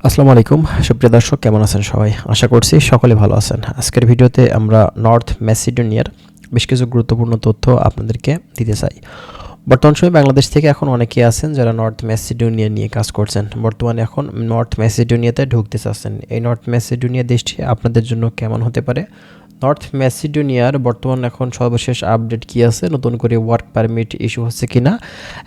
আসসালামু আলাইকুম সুপ্রিয় দর্শক, কেমন আছেন সবাই? আশা করছি সকলে ভালো আছেন। আজকের ভিডিওতে আমরা নর্থ ম্যাসিডোনিয়ার বেশ কিছু গুরুত্বপূর্ণ তথ্য আপনাদেরকে দিতে চাই। বর্তমান সময়ে বাংলাদেশ থেকে এখন অনেকেই আছেন যারা নর্থ ম্যাসিডোনিয়া নিয়ে কাজ করছেন। বর্তমানে এখন নর্থ ম্যাসিডোনিয়াতে ঢুকতে চাচ্ছেন। এই নর্থ ম্যাসিডোনিয়া দেশটি আপনাদের জন্য কেমন হতে পারে? নর্থ ম্যাসিডোনিয়ার বর্তমান এখন সর্বশেষ আপডেট কী আছে? নতুন করে ওয়ার্ক পারমিট ইস্যু হচ্ছে কিনা,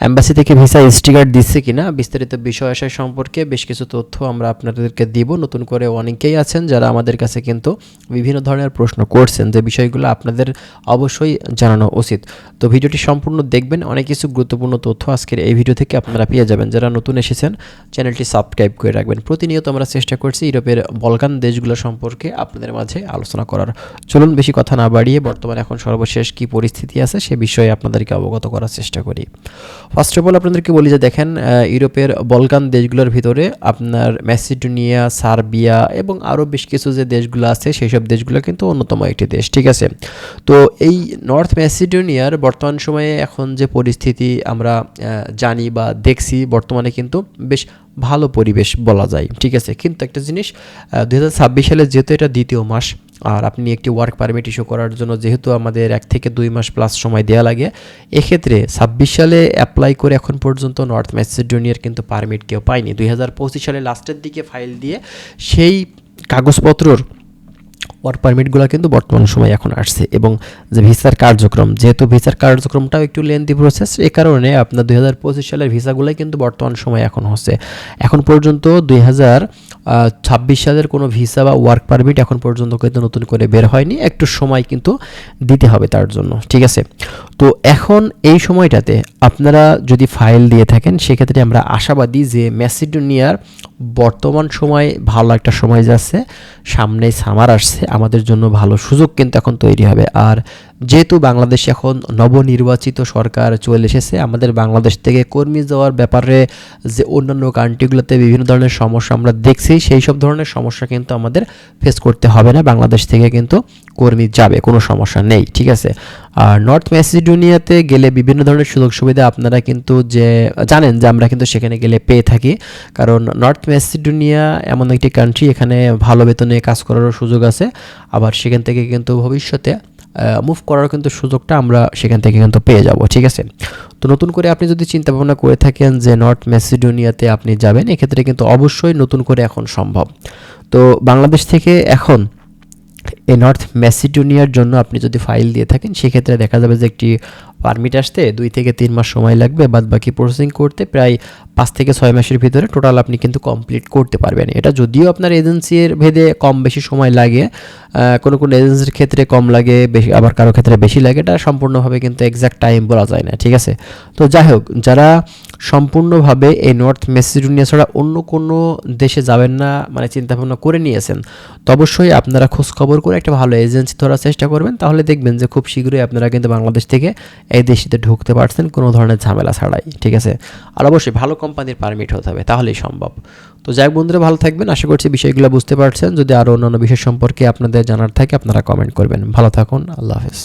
এম্বাসি থেকে ভিসা স্টিকার দিচ্ছে কিনা, বিস্তারিত বিষয় আশয় সম্পর্কে বেশ কিছু তথ্য আমরা আপনাদেরকে দিব। নতুন করে অনেকেই আছেন যারা আমাদের কাছে কিন্তু বিভিন্ন ধরনের প্রশ্ন করছেন, যে বিষয়গুলো আপনাদের অবশ্যই জানানো উচিত। তো ভিডিওটি সম্পূর্ণ দেখবেন, অনেক কিছু গুরুত্বপূর্ণ তথ্য আজকের এই ভিডিও থেকে আপনারা পেয়ে যাবেন। যারা নতুন এসেছেন চ্যানেলটি সাবস্ক্রাইব করে রাখবেন। প্রতিনিয়ত আমরা চেষ্টা করছি ইউরোপের বলকান দেশগুলো সম্পর্কে আপনাদের মাঝে আলোচনা করার। চলুন বেশি কথা না বাড়িয়ে বর্তমানে এখন সর্বশেষ কী পরিস্থিতি আছে সে বিষয়ে আপনাদেরকে অবগত করার চেষ্টা করি। ফার্স্ট অফ অল আপনাদেরকে বলি যে দেখেন, ইউরোপের বলকান দেশগুলোর ভিতরে আপনার ম্যাসিডোনিয়া, সার্বিয়া এবং আরও বেশ কিছু যে দেশগুলো আছে সেই সব দেশগুলো কিন্তু অন্যতম একটি দেশ, ঠিক আছে? তো এই নর্থ ম্যাসিডোনিয়ার বর্তমান সময়ে এখন যে পরিস্থিতি আমরা জানি বা দেখছি, বর্তমানে কিন্তু বেশ ভালো পরিবেশ বলা যায়, ঠিক আছে? কিন্তু একটা জিনিস, 2026 সালে যেহেতু এটা দ্বিতীয় মাস, আর আপনি একটি ওয়ার্ক পারমিট ইস্যু করার জন্য যেহেতু আমাদের 1 থেকে 2 মাস প্লাস সময় দেওয়া লাগে, এক্ষেত্রে 26 সালে অ্যাপ্লাই করে এখন পর্যন্ত নর্থ ম্যাসিডোনিয়ার কিন্তু পারমিট কেউ পায়নি। 2025 সালে লাস্টের দিকে ফাইল দিয়ে সেই কাগজপত্রর ওয়ার্ক পারমিটগুলো কিন্তু বর্তমান সময় এখন আসছে। এবং যে ভিসার কার্যক্রম, যেহেতু ভিসার কার্যক্রমটাও একটু লেন্থি প্রসেস, এই কারণে আপনার 2025 সালের ভিসাগুলোই কিন্তু বর্তমান সময় এখন হচ্ছে। এখন পর্যন্ত 2026 সালের কোনো ভিসা বা ওয়ার্ক পারমিট এখন পর্যন্ত কিন্তু নতুন করে বের হয়নি, একটু সময় কিন্তু দিতে হবে তার জন্য, ঠিক আছে? তো এখন এই সময়টাতে আপনারা যদি ফাইল দিয়ে থাকেন, সেক্ষেত্রে আমরা আশাবাদী যে ম্যাসিডোনিয়ার বর্তমান সময় ভালো একটা সময় যাচ্ছে, সামনেই সামার আসছে, আমাদের জন্য ভালো সুযোগ কিন্তু এখন তৈরি হবে। আর যেহেতু বাংলাদেশে এখন নবনির্বাচিত সরকার চলে এসেছে, আমাদের বাংলাদেশ থেকে কর্মী যাওয়ার ব্যাপারে যে অন্যান্য কান্ট্রিগুলোতে বিভিন্ন ধরনের সমস্যা আমরা দেখছি, সেই সব ধরনের সমস্যা কিন্তু আমাদের ফেস করতে হবে না। বাংলাদেশ থেকে কিন্তু কর্মী যাবে, কোনো সমস্যা নেই, ঠিক আছে? আর নর্থ ম্যাসিডোনিয়াতে গেলে বিভিন্ন ধরনের সুযোগ সুবিধা আপনারা কিন্তু যে জানেন যে আমরা কিন্তু সেখানে গেলে পেয়ে থাকি, কারণ নর্থ ম্যাসিডোনিয়া এমন একটি কান্ট্রি, এখানে ভালো বেতনে কাজ করারও সুযোগ আছে। আবার সেখান থেকে কিন্তু ভবিষ্যতে মুভ করার কিন্তু সুযোগটা আমরা সেখান থেকে কিন্তু পেয়ে যাব, ঠিক আছে? তো নতুন করে আপনি যদি চিন্তা ভাবনা করে থাকেন যে নর্থ ম্যাসিডোনিয়াতে আপনি যাবেন, এক্ষেত্রে কিন্তু অবশ্যই নতুন করে এখন সম্ভব। তো বাংলাদেশ থেকে এখন এই নর্থ ম্যাসিডোনিয়ার জন্য আপনি যদি ফাইল দিয়ে থাকেন, সেক্ষেত্রে দেখা যাবে যে একটি পারমিট আসতে 2 থেকে 3 মাস সময় লাগবে, বাদ বাকি প্রসেসিং করতে প্রায় 5 থেকে 6 মাসের ভিতরে টোটাল আপনি কিন্তু কমপ্লিট করতে পারবেন। এটা যদিও আপনার এজেন্সির ভেদে কম বেশি সময় লাগে, কোনো কোনো এজেন্সির ক্ষেত্রে কম লাগে বেশি, আবার কারো ক্ষেত্রে বেশি লাগে, এটা সম্পূর্ণভাবে কিন্তু এক্স্যাক্ট টাইম বলা যায় না, ঠিক আছে? তো যাই হোক, যারা সম্পূর্ণভাবে এই নর্থ ম্যাসিডোনিয়া ছাড়া অন্য কোনো দেশে যাবেন না মানে চিন্তাভাবনা করে নিয়েছেন, তো অবশ্যই আপনারা খোঁজ খবর করে একটা ভালো এজেন্সি ধরার চেষ্টা করবেন। তাহলে দেখবেন যে খুব শীঘ্রই আপনারা কিন্তু বাংলাদেশ থেকে এই দেশটিতে ঢুকতে পারছেন কোনো ধরনের ঝামেলা ছাড়াই, ঠিক আছে? আর অবশ্যই ভালো কোম্পানির পারমিট হতে হবে, তাহলেই সম্ভব। তো যাই হোক বন্ধুরা, ভালো থাকবেন, আশা করছি বিষয়গুলো বুঝতে পারছেন। যদি আরও অন্যান্য বিষয় সম্পর্কে আপনাদের জানার থাকে, আপনারা কমেন্ট করবেন। ভালো থাকুন, আল্লাহ হাফেজ।